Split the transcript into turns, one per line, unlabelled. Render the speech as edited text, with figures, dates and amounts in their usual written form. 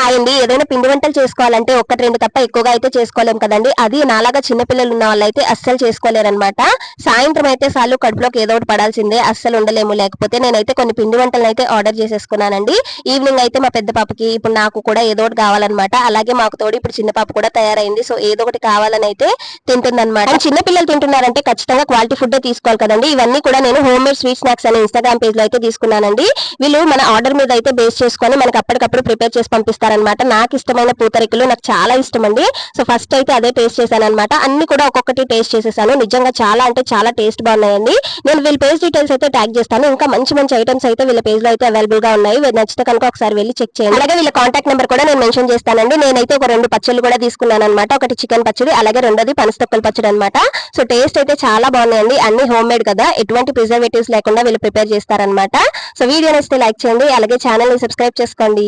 Hi అండి. ఏదైనా పిండి వంటలు చేసుకోవాలంటే ఒకటి రెండు తప్ప ఎక్కువగా అయితే చేసుకోలేం కదండి. అది నాలాగా చిన్నపిల్లలు ఉన్న వాళ్ళైతే అస్సలు చేసుకోలేరనమాట. సాయంత్రం అయితే చాలు కడుపులోకి ఏదో ఒకటి పడాల్సిందే, అస్సలు ఉండలేము. లేకపోతే నేనైతే కొన్ని పిండి వంటలను అయితే ఆర్డర్ చేసేసుకున్నానండి. ఈవినింగ్ అయితే మా పెద్ద పాపకి, ఇప్పుడు నాకు కూడా ఏదో ఒకటి కావాలన్నమాట. అలాగే మాకు తోడు ఇప్పుడు చిన్న పాప కూడా తయారైంది. సో ఏదో ఒకటి కావాలని అయితే తింటుందన్నమాట. అండ్ చిన్న పిల్లలు తింటున్నారంటే ఖచ్చితంగా క్వాలిటీ ఫుడ్ తీసుకోవాలి కదండి. ఇవన్నీ కూడా నేను హోమ్ మేడ్ స్వీట్ స్నాక్స్ అనే ఇన్స్టాగ్రామ్ పేజ్ లో అయితే తీసుకున్నానండి. వీళ్ళు మన ఆర్డర్ మీద అయితే బేస్ చేసుకొని మనకి అప్పటికప్పుడు ప్రిపేర్ చేసి పంపిస్తారనమాట. నాకు ఇష్టమైన పూతరేకులు నాకు చాలా ఇష్టం అండి. సో ఫస్ట్ అయితే అదే టేస్ట్ చేశాను అనమాట. అన్ని కూడా ఒక్కొక్కటి టేస్ట్ చేసేసాను. నిజంగా చాలా అంటే చాలా టేస్ట్ బాగున్నాయండి. నేను వీళ్ళ పేజ్ డీటెయిల్స్ అయితే ట్యాగ్ చేస్తాను. ఇంకా మంచి మంచి ఐటమ్స్ అయితే వీళ్ళ పేజ్ లో అయితే అవైలబుల్ గా ఉన్నాయి. నచ్చితే కనుక ఒకసారి వెళ్ళి చెక్ చేయండి. అలాగే వీళ్ళ కాంటాక్ట్ నెంబర్ కూడా నేను మెన్షన్ చేస్తానండి. నేనైతే ఒక 2 పచ్చళ్ళు కూడా తీసుకున్నాను అనమాట. ఒకటి చికెన్ పచ్చడి, అలాగే రెండోది పనసతొక్కల పచ్చడి అనమాట. సో టేస్ట్ అయితే చాలా బాగున్నాయండి. అన్ని హోమ్ మేడ్ కదా, ఎటువంటి ప్రిజర్వేటివ్స్ లేకుండా వీళ్ళు ప్రిపేర్ చేస్తారనమాట. సో వీడియో నచ్చితే లైక్ చేయండి, అలాగే ఛానల్ ని సబ్స్క్రైబ్ చేసుకోండి.